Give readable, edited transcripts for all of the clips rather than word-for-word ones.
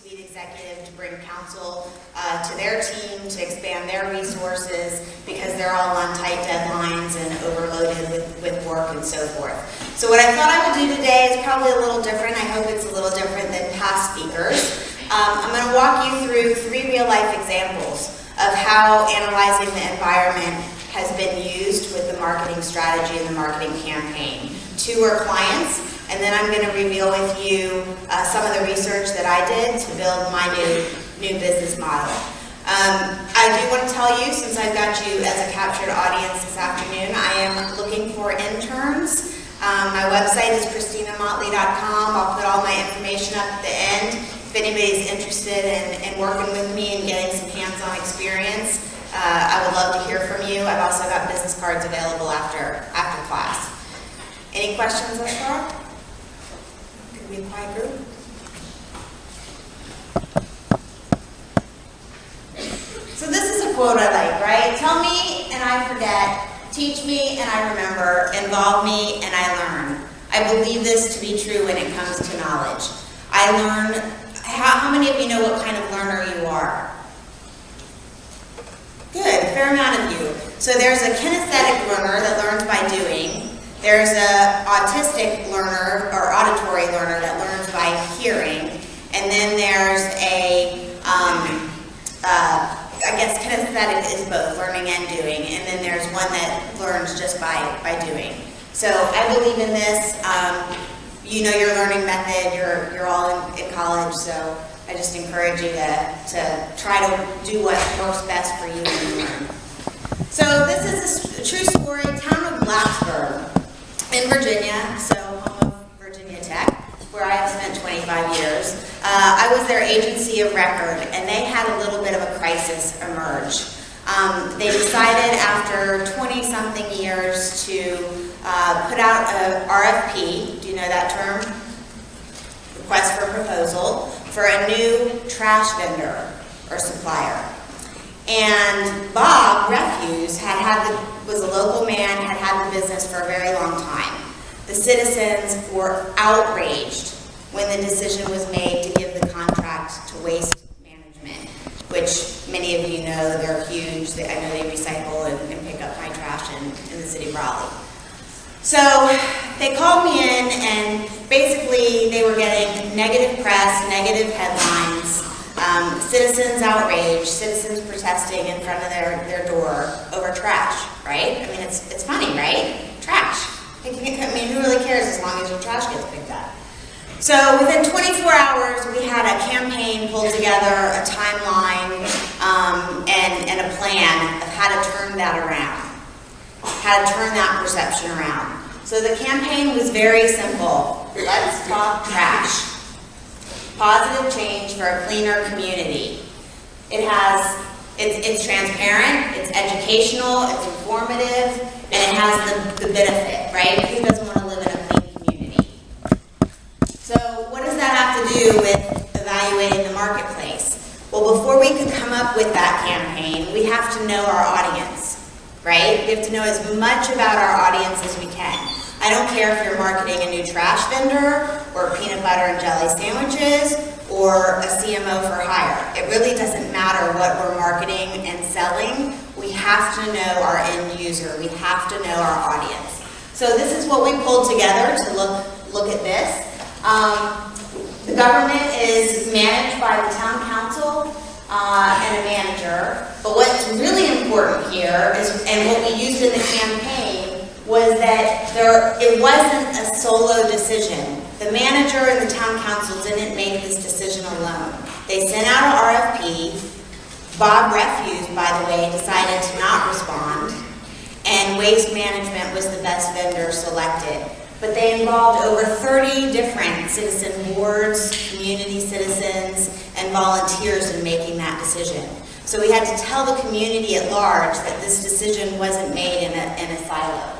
C-suite executive to bring counsel to their team, to expand their resources, because they're all on tight deadlines and overloaded with work and so forth. So what I thought I would do today is probably a little different. I hope it's a little different than past speakers. I'm going to walk you through 3 real-life examples of how analyzing the environment has been used with the marketing strategy and the marketing campaign. 2 are clients, and then I'm going to reveal with you some of the research that I did to build my new business model. I do want to tell you, since I've got you as a captured audience this afternoon, I am looking for interns. My website is ChristinaMotley.com. I'll put all my information up at the end. If anybody's interested in working with me and getting some hands-on experience, I would love to hear from you. I've also got business cards available after class. Any questions thus far? Could we be a quiet group? So this is a quote I like, right? Tell me and I forget, teach me and I remember, involve me and I learn. I believe this to be true when it comes to knowledge. I learn. How many of you know what kind of learner you are? Good, a fair amount of you. So there's a kinesthetic learner that learns by doing. There's an autistic learner or auditory learner that learns by hearing. And then there's a, I guess kinesthetic is both learning and doing. And then there's one that learns just by doing. So I believe in this. You know your learning method. You're all in college, so I just encourage you to try to do what works best for you when you learn. So this is a true story. Town of Blacksburg in Virginia, so home of Virginia Tech, where I have spent 25 years. I was their agency of record, and they had a little bit of a crisis emerge. They decided after 20-something years to put out a RFP, do you know that term? Request for proposal, for a new trash vendor or supplier. And Bob Refuse was a local man, had the business for a very long time. The citizens were outraged when the decision was made to give the contract to Waste Management, which many of you know, they're huge. I know they recycle and pick up my trash in the city of Raleigh. So they called me in, and basically they were getting negative press, negative headlines, citizens outraged, citizens protesting in front of their door over trash, right? I mean, it's funny, right? Trash. I mean, who really cares as long as your trash gets picked up? So within 24 hours, we had a campaign pulled together, a timeline, and a plan of how to turn that around, how to turn that perception around. So the campaign was very simple. Let's talk trash. Positive change for a cleaner community. It's transparent, it's educational, it's informative, and it has the benefit, right? Who doesn't want to live in a clean community? So what does that have to do with evaluating the marketplace? Well, before we could come up with that campaign, we have to know our audience, right? We have to know as much about our audience as we can. I don't care if you're marketing a new trash vendor or peanut butter and jelly sandwiches or a CMO for hire. It really doesn't matter what we're marketing and selling. We have to know our end user. We have to know our audience. So this is what we pulled together to look at this. The government is managed by the town council and a manager. But what's really important here is, and what we used in the campaign, was that it wasn't a solo decision. The manager and the town council didn't make this decision alone. They sent out an RFP. Bob Refuse, by the way, decided to not respond, and Waste Management was the best vendor selected. But they involved over 30 different citizen boards, community citizens, and volunteers in making that decision. So we had to tell the community at large that this decision wasn't made in a silo.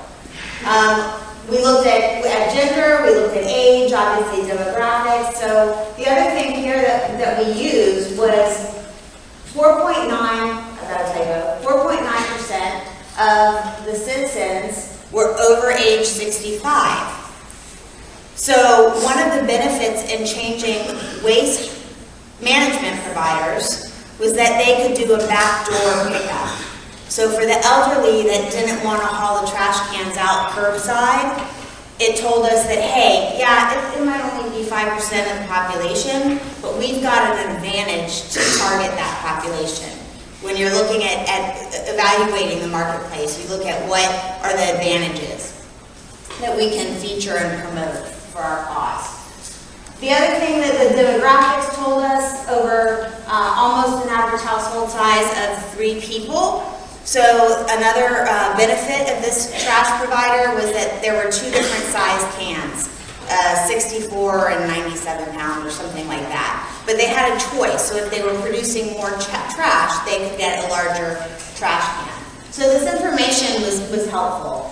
We looked at gender, we looked at age, obviously demographics. So the other thing here that we used was 4.9% of the citizens were over age 65. So one of the benefits in changing waste management providers was that they could do a backdoor pickup. So for the elderly that didn't want to haul the trash cans out curbside, it told us that, hey, yeah, it might only be 5% of the population, but we've got an advantage to target that population. When you're looking at evaluating the marketplace, you look at what are the advantages that we can feature and promote for our cause. The other thing that the demographics told us, over almost an average household size of 3 people. So another benefit of this trash provider was that there were 2 different size cans, 64 and 97 pounds or something like that. But they had a choice, so if they were producing more trash, they could get a larger trash can. So this information was helpful.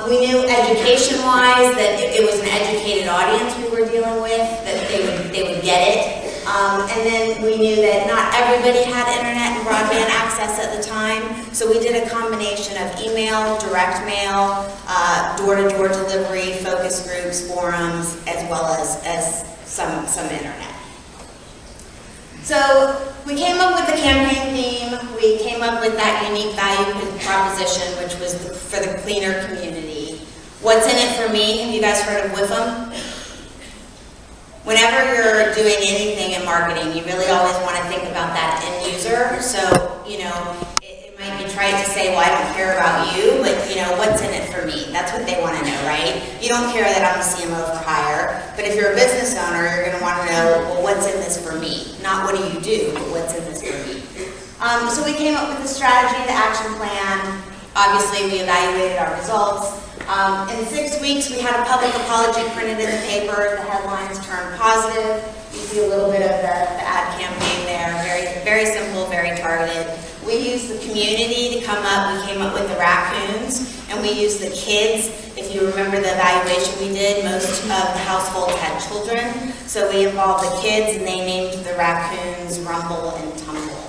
We knew education-wise that it was an educated audience we were dealing with, that they would get it. And then we knew that not everybody had internet and broadband access at the time, so we did a combination of email, direct mail, door-to-door delivery, focus groups, forums, as well as some internet. So we came up with the campaign theme. We came up with that unique value proposition, which was for the cleaner community. What's in it for me? Have you guys heard of WIFM? Whenever you're doing anything in marketing, you really always want to think about that end user. So, you know, it might be trite to say, well, I don't care about you, but, you know, what's in it for me? That's what they want to know, right? You don't care that I'm a CMO for hire, but if you're a business owner, you're going to want to know, well, what's in this for me? Not what do you do, but what's in this for me? So we came up with the strategy, the action plan. Obviously, we evaluated our results. In 6 weeks, we had a public apology printed in the paper. The headlines turned positive. You see a little bit of the ad campaign there. Very, very simple, very targeted. We used the community to come up. We came up with the raccoons, and we used the kids. If you remember the evaluation we did, most of the households had children. So we involved the kids, and they named the raccoons Rumble and Tumble.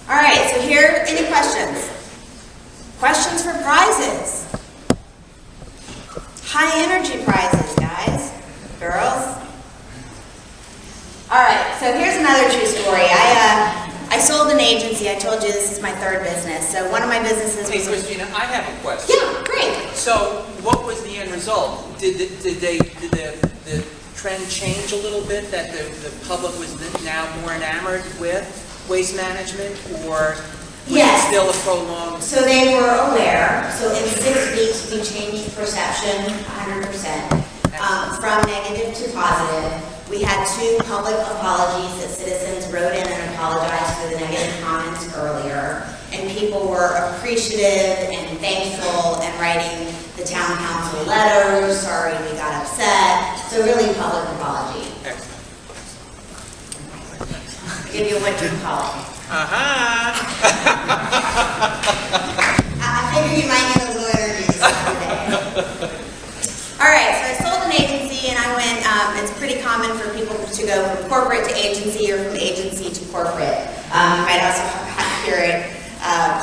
All right, so here, any questions? Questions for prizes. High energy prizes, guys, girls. All right, so here's another true story. I sold an agency. I told you this is my 3rd business. So one of my businesses was... Hey, Christina, I have a question. Yeah, great. So what was the end result? Did the trend change a little bit, that the public was now more enamored with waste management, or... Yes. Still a prolonged... So they were aware. So in 6 weeks, we changed perception 100%, from negative to positive. We had 2 public apologies that citizens wrote in and apologized for the negative comments earlier. And people were appreciative and thankful and writing the town council letters, sorry we got upset. So really public apology. Excellent. I'll give you a winter color. Uh-huh. I figured you might need a little energy today. All right, so I sold an agency, and I went, it's pretty common for people to go from corporate to agency or from agency to corporate. You might also hear it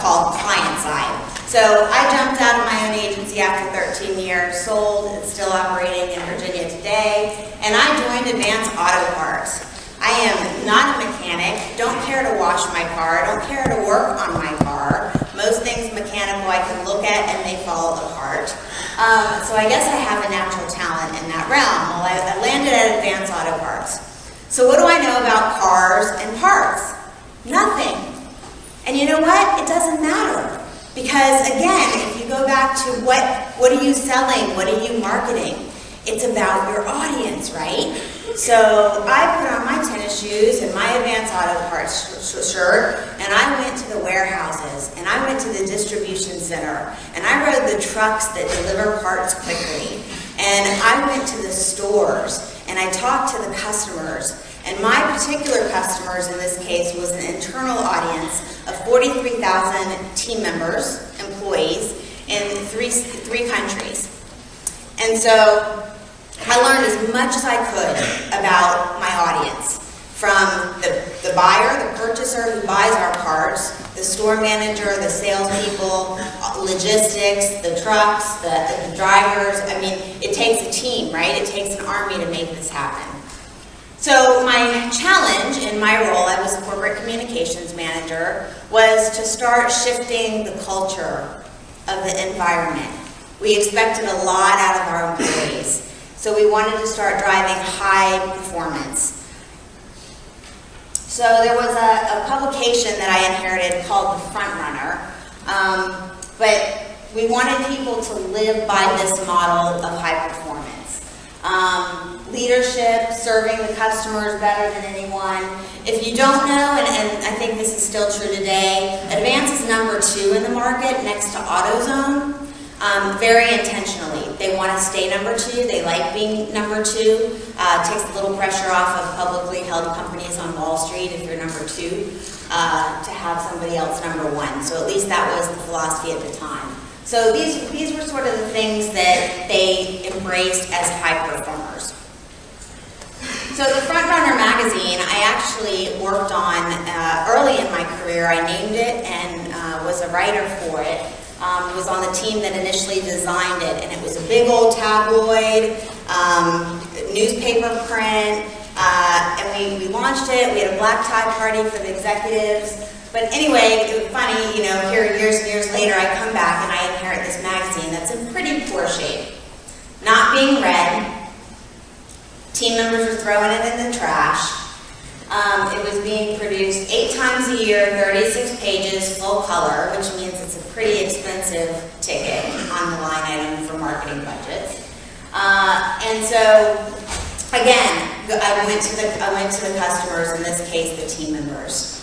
called client side. So I jumped out of my own agency after 13 years, sold, it's still operating in Virginia today, and I joined Advanced Auto Parts. I am not a mechanic, don't care to wash my car, don't care to work on my car. Most things mechanical I can look at and they fall apart. So I guess I have a natural talent in that realm. Well, I landed at Advanced Auto Parts. So what do I know about cars and parts? Nothing. And you know what? It doesn't matter. Because again, if you go back to what are you selling, what are you marketing? It's about your audience, right? So I put on my tennis shoes and my Advanced Auto Parts shirt, and I went to the warehouses, and I went to the distribution center, and I rode the trucks that deliver parts quickly, and I went to the stores, and I talked to the customers. And my particular customers in this case was an internal audience of 43,000 team members, employees, in three countries. And so I learned as much as I could about my audience, from the buyer, the purchaser who buys our parts, the store manager, the salespeople, logistics, the trucks, the drivers. I mean, it takes a team, right? It takes an army to make this happen. So my challenge in my role, I was a corporate communications manager, was to start shifting the culture of the environment. We expected a lot out of our employees. So we wanted to start driving high performance. So there was a publication that I inherited called The Front Runner, but we wanted people to live by this model of high performance. Leadership, serving the customers better than anyone. If you don't know, and I think this is still true today, Advance is number 2 in the market next to AutoZone, very intentionally. They want to stay number 2. They like being number 2. Takes a little pressure off of publicly held companies on Wall Street if you're number 2, to have somebody else number 1. So at least that was the philosophy at the time. So these were sort of the things that they embraced as high performers. So the Front Runner magazine, I actually worked on early in my career. I named it and was a writer for it. Was on the team that initially designed it, and it was a big old tabloid, newspaper print, and we launched it. We had a black tie party for the executives. But anyway, it was funny, you know, here years and years later, I come back and I inherit this magazine that's in pretty poor shape. Not being read. Team members were throwing it in the trash. It was being produced 8 times a year, 36 pages, full color, which means it's a pretty expensive ticket on the line item for marketing budgets. And so, again, I went to the customers, in this case, the team members.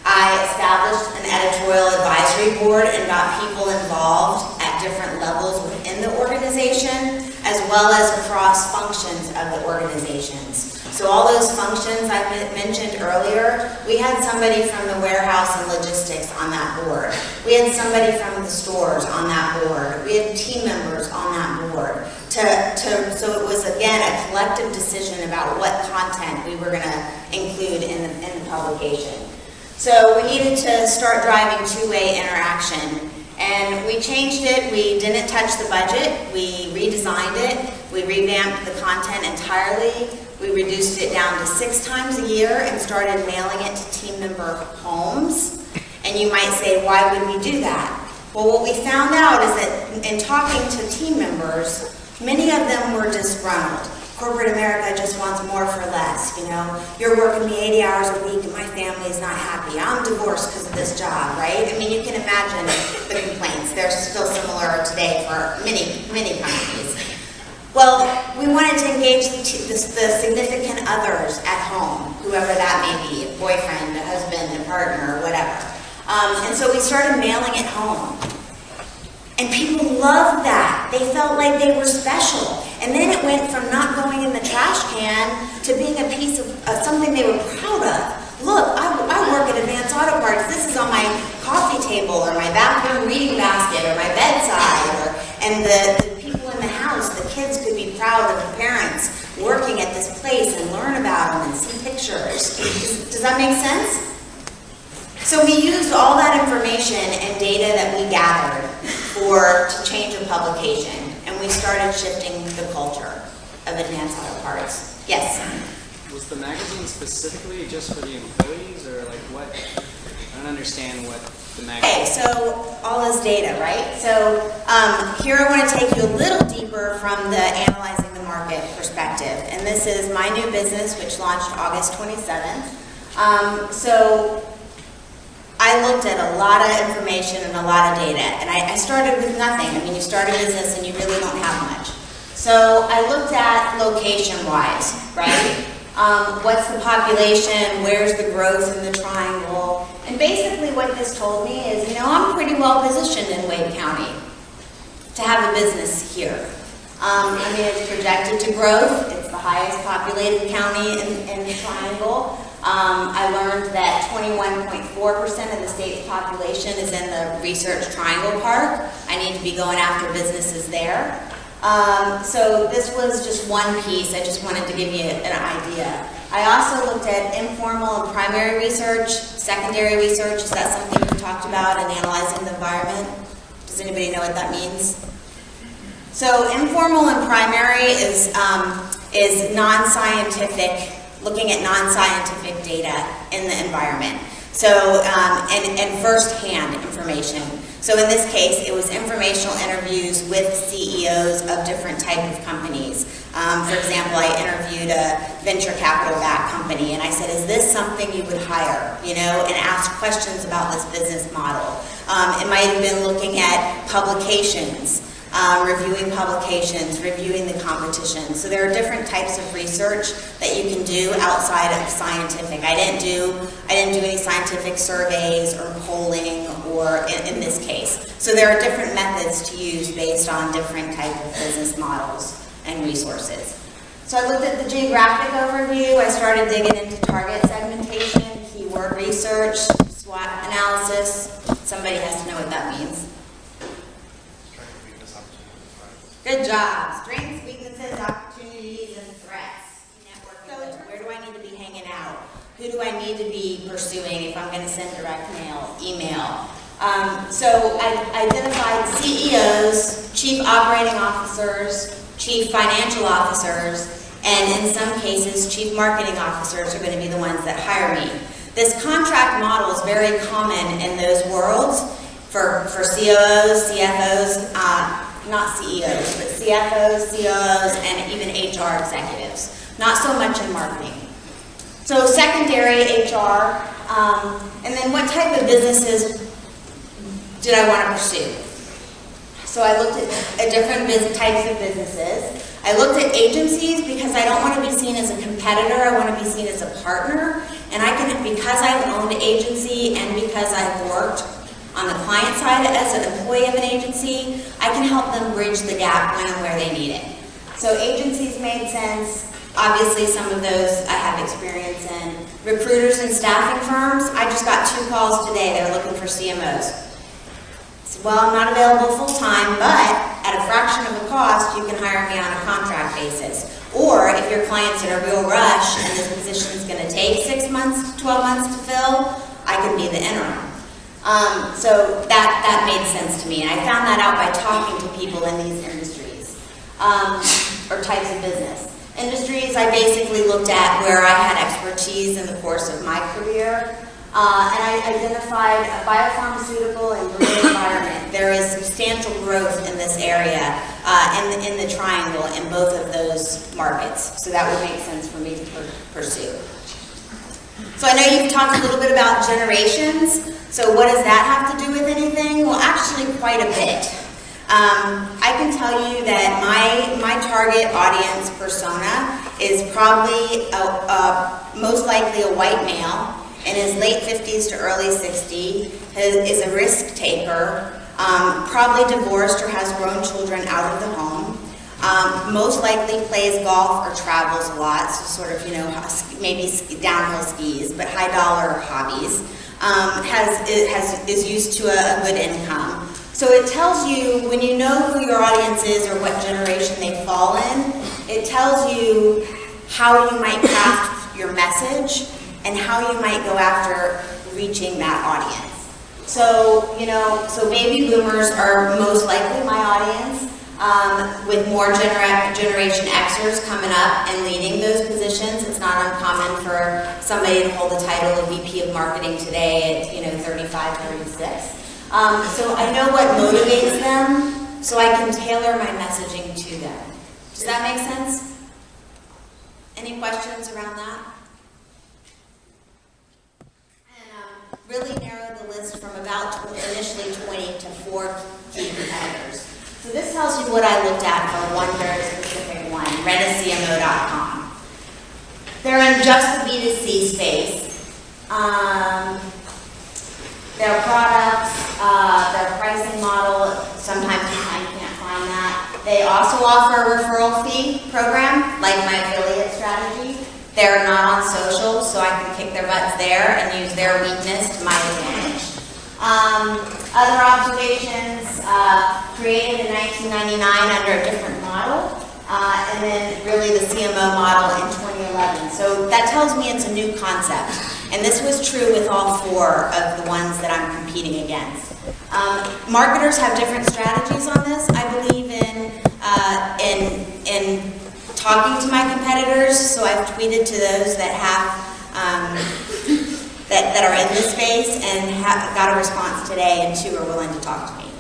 I established an editorial advisory board and got people involved at different levels within the organization, as well as across functions of the organizations. So all those functions I mentioned earlier, we had somebody from the warehouse and logistics on that board. We had somebody from the stores on that board. We had team members on that board. So it was, again, a collective decision about what content we were going to include in the publication. So we needed to start driving two-way interaction. And we changed it. We didn't touch the budget. We redesigned it. We revamped the content entirely. We reduced it down to 6 times a year and started mailing it to team member homes. And you might say, why would we do that? Well, what we found out is that in talking to team members, many of them were disgruntled. Corporate America just wants more for less, you know. You're working me 80 hours a week and my family is not happy. I'm divorced because of this job, right? I mean, you can imagine the complaints. They're still similar today for many companies. Well, we wanted to engage the significant others at home, whoever that may be, a boyfriend, a husband, a partner, whatever. And so we started mailing it home. And people loved that. They felt like they were special. And then it went from not going in the trash can to being a piece of something they were proud of. Look, I work at Advance Auto Parts. This is on my coffee table or my bathroom reading basket or my bedside. And the people in the house, the kids could be proud of the parents working at this place and learn about them and see pictures. Does that make sense? So we used all that information and data that we gathered to change a publication, and we started shifting the culture of Advance Auto Parts. Yes? Was the magazine specifically just for the employees, or like what? I don't understand what the magazine... Okay, so all this data, right? So here I want to take you a little deeper from the analyzing the market perspective, and this is my new business, which launched August 27th. So I looked at a lot of information and a lot of data, and I started with nothing. I mean, you start a business and you really don't have much. So I looked at location-wise, right? What's the population? Where's the growth in the triangle? And basically what this told me is, you know, I'm pretty well positioned in Wade County to have a business here. I mean, it's projected to growth. It's the highest populated county in the triangle. I learned that 21.4% of the state's population is in the Research Triangle Park. I need to be going after businesses there. So this was just one piece. I just wanted to give you an idea. I also looked at informal and primary research, secondary research. Is that something you talked about in analyzing the environment? Does anybody know what that means? So informal and primary is non-scientific looking at non-scientific data in the environment. So, and first-hand information. So in this case, it was informational interviews with CEOs of different types of companies. For example, I interviewed a venture capital-backed company, and I said, is this something you would hire? You know, and ask questions about this business model. It might have been looking at publications, reviewing publications, reviewing the competition. So there are different types of research that you can do outside of scientific. I didn't do any scientific surveys or polling, or in this case. So there are different methods to use based on different types of business models and resources. So I looked at the geographic overview. I started digging into target segmentation, keyword research, SWOT analysis. Somebody has to know what that means. Good job. Strengths, weaknesses, opportunities, and threats. Networking. So where do I need to be hanging out? Who do I need to be pursuing if I'm going to send direct mail, email? So I identified CEOs, chief operating officers, chief financial officers, and in some cases, chief marketing officers are going to be the ones that hire me. This contract model is very common in those worlds for COOs, CFOs, not CEOs, but CFOs, COOs, and even HR executives. Not so much in marketing. So secondary HR, and then what type of businesses did I want to pursue? So I looked at different types of businesses. I looked at agencies because I don't want to be seen as a competitor. I want to be seen as a partner. And I can, because I've owned an agency and because I've worked on the client side as an employee of an agency, I can help them bridge the gap when and where they need it. So agencies made sense. Obviously, some of those I have experience in. Recruiters and staffing firms, I just got 2 calls today. They're looking for CMOs. Well, I'm not available full-time, but at a fraction of the cost, you can hire me on a contract basis. Or if your client's in a real rush and this position is going to take 6 months, 12 months to fill, I can be the interim. So that made sense to me. And I found that out by talking to people in these industries or types of business. Industries, I basically looked at where I had expertise in the course of my career. And I identified a biopharmaceutical and green environment. There is substantial growth in this area, in the triangle, in both of those markets. So that would make sense for me to pursue. So I know you've talked a little bit about generations. So what does that have to do with anything? Well, actually quite a bit. I can tell you that my target audience persona is probably most likely a white male in his late 50s to early 60s, is a risk taker, probably divorced or has grown children out of the home, most likely plays golf or travels a lot, so sort of, you know, maybe downhill skis, but high dollar hobbies, is used to a good income. So it tells you, when you know who your audience is or what generation they fall in, it tells you how you might craft your message and how you might go after reaching that audience. So, you know, so baby boomers are most likely my audience, with more Generation Xers coming up and leading those positions. It's not uncommon for somebody to hold the title of VP of Marketing today at, you know, 35, 36. So I know what motivates them, so I can tailor my messaging to them. Does that make sense? Any questions around that? Really narrowed the list from about initially 20 to 4 key competitors. So this tells you what I looked at for one very specific one, rentacmo.com. They're in just the B2C space. Their products, their pricing model, sometimes you can't find that. They also offer a referral fee program, like my affiliate strategy. They're not on social, so I can kick their butts there and use their weakness to my advantage. Other observations, created in 1999 under a different model, and then really the CMO model in 2011. So that tells me it's a new concept. And this was true with all 4 of the ones that I'm competing against. Marketers have different strategies on this. I believe in talking to my competitors, so I've tweeted to those that have that are in this space, and got a response today, and 2 are willing to talk to me.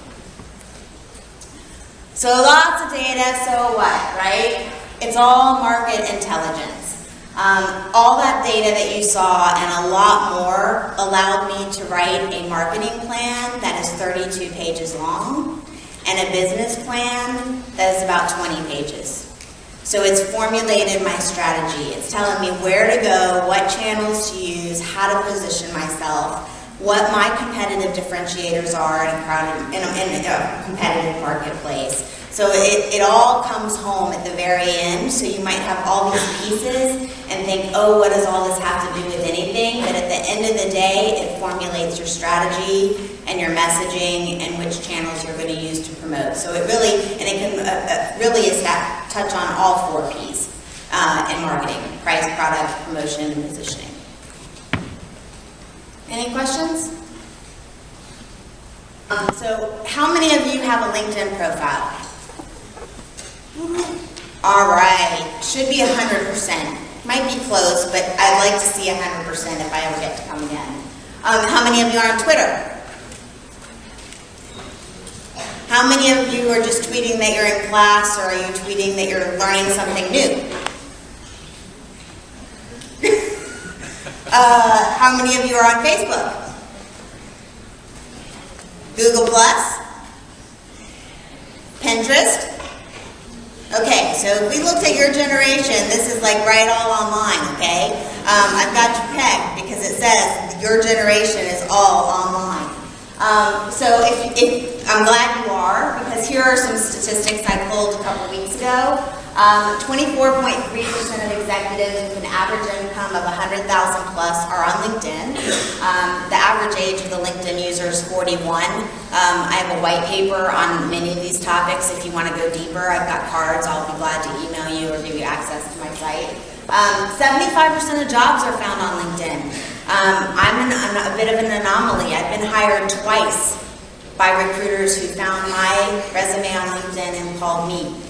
So lots of data, so what, right? It's all market intelligence. All that data that you saw and a lot more allowed me to write a marketing plan that is 32 pages long and a business plan that is about 20 pages. So it's formulated my strategy. It's telling me where to go, what channels to use, how to position myself, what my competitive differentiators are in a competitive marketplace. So it all comes home at the very end. So you might have all these pieces and think, oh, what does all this have to do with anything? But at the end of the day, it formulates your strategy and your messaging and which channels you're going to use to promote. So it really, and it can really is that touch on all 4 Ps in marketing: price, product, promotion, and positioning. Any questions? So how many of you have a LinkedIn profile? All right, should be 100%. Might be close, but I'd like to see 100% if I ever get to come again. How many of you are on Twitter? How many of you are just tweeting that you're in class, or are you tweeting that you're learning something new? How many of you are on Facebook? Google Plus? Pinterest? Okay, so if we looked at your generation, this is like right all online, okay? I've got you pegged because it says your generation is all online. So if I'm glad you are, because here are some statistics I pulled a couple weeks ago. 24.3% of executives with an average income of 100,000 plus are on LinkedIn. The average age of the LinkedIn user is 41. I have a white paper on many of these topics. If you want to go deeper, I've got cards. I'll be glad to email you or give you access to my site. 75% of jobs are found on LinkedIn. I'm a bit of an anomaly. I've been hired twice by recruiters who found my resume on LinkedIn and called me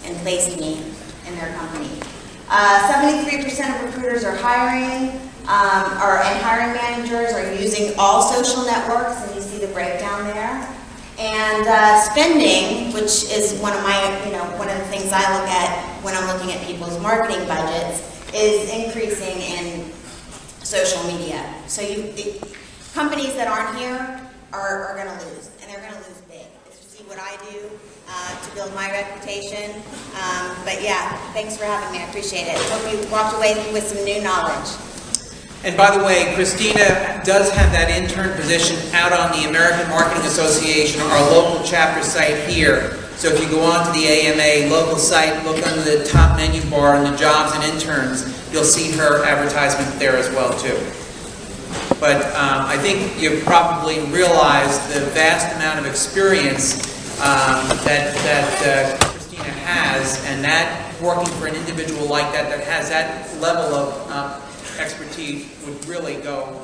and placed me in their company. 73% of recruiters are hiring, and hiring managers are using all social networks, and you see the breakdown there. And spending, which is one of the things I look at when I'm looking at people's marketing budgets, is increasing in social media. So companies that aren't here are going to lose, and they're going to lose big. If you see what I do to build my reputation. But yeah, thanks for having me. I appreciate it. Hope you walked away with some new knowledge. And by the way, Christina does have that intern position out on the American Marketing Association, our local chapter site here. So if you go on to the AMA local site, look under the top menu bar on the jobs and interns, you'll see her advertisement there as well too. But I think you probably realize the vast amount of experience that Christina has, and that working for an individual like that has that level of expertise would really go